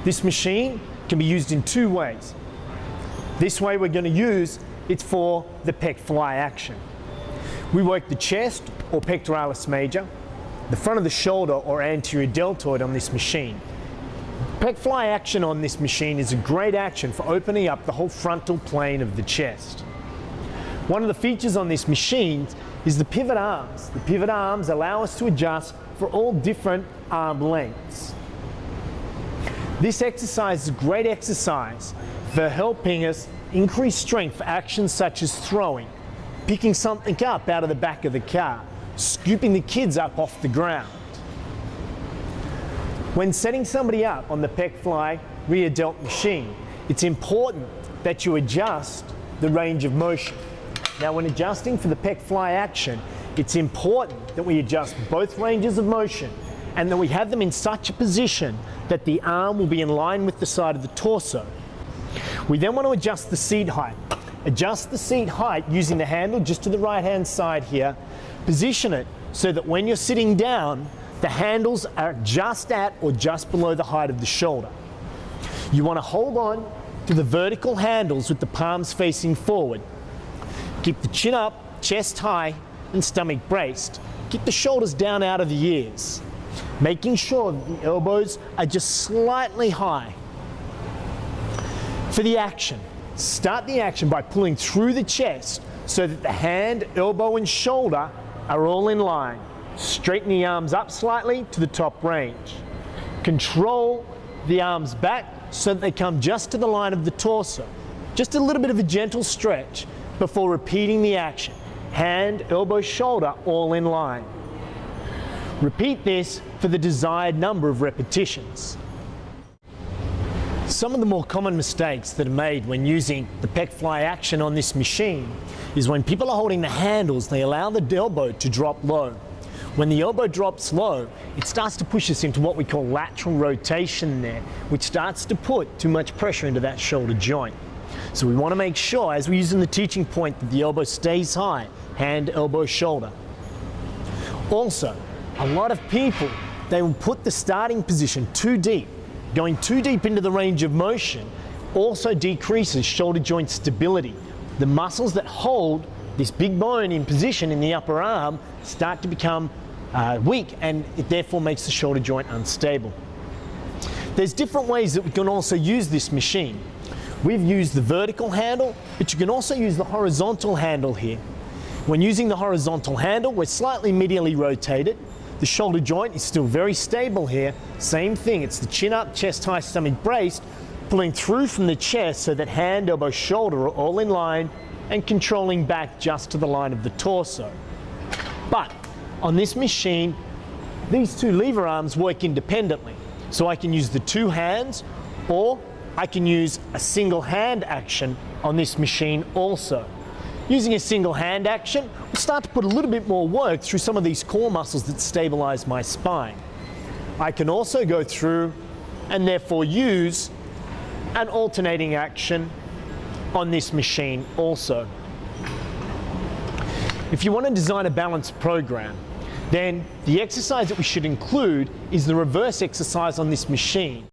This machine can be used in two ways. This way we're going to use it for the pec fly action. We work the chest or pectoralis major, the front of the shoulder or anterior deltoid on this machine. Pec fly action on this machine is a great action for opening up the whole frontal plane of the chest. One of the features on this machine is the pivot arms. The pivot arms allow us to adjust for all different arm lengths. This exercise is a great exercise for helping us increase strength for actions such as throwing, picking something up out of the back of the car, scooping the kids up off the ground. When setting somebody up on the pec fly rear delt machine, it's important that you adjust the range of motion. Now, when adjusting for the pec fly action, it's important that we adjust both ranges of motion and that we have them in such a position that the arm will be in line with the side of the torso. We then want to adjust the seat height. Adjust the seat height using the handle just to the right-hand side here. Position it so that when you're sitting down, the handles are just at or just below the height of the shoulder. You want to hold on to the vertical handles with the palms facing forward. Keep the chin up, chest high, and stomach braced. Keep the shoulders down out of the ears, making sure that the elbows are just slightly high. For the action, start the action by pulling through the chest so that the hand, elbow, and shoulder are all in line. Straighten the arms up slightly to the top range. Control the arms back so that they come just to the line of the torso. Just a little bit of a gentle stretch before repeating the action. Hand, elbow, shoulder, all in line. Repeat this for the desired number of repetitions. Some of the more common mistakes that are made when using the pec fly action on this machine is when people are holding the handles, they allow the elbow to drop low. When the elbow drops low, it starts to push us into what we call lateral rotation there, which starts to put too much pressure into that shoulder joint. So we want to make sure, as we use in the teaching point, that the elbow stays high, hand, elbow, shoulder. Also, a lot of people, they will put the starting position too deep. Going too deep into the range of motion also decreases shoulder joint stability. The muscles that hold this big bone in position in the upper arm start to become weak, and it therefore makes the shoulder joint unstable. There's different ways that we can also use this machine. We've used the vertical handle, but you can also use the horizontal handle here. When using the horizontal handle, we're slightly medially rotated. The shoulder joint is still very stable here. Same thing, it's the chin up, chest high, stomach braced, pulling through from the chest so that hand, elbow, shoulder are all in line and controlling back just to the line of the torso. But on this machine, these two lever arms work independently. So I can use the two hands, or I can use a single hand action on this machine also. Using a single hand action, we'll start to put a little bit more work through some of these core muscles that stabilize my spine. I can also go through and therefore use an alternating action on this machine also. If you want to design a balanced program, then the exercise that we should include is the reverse exercise on this machine.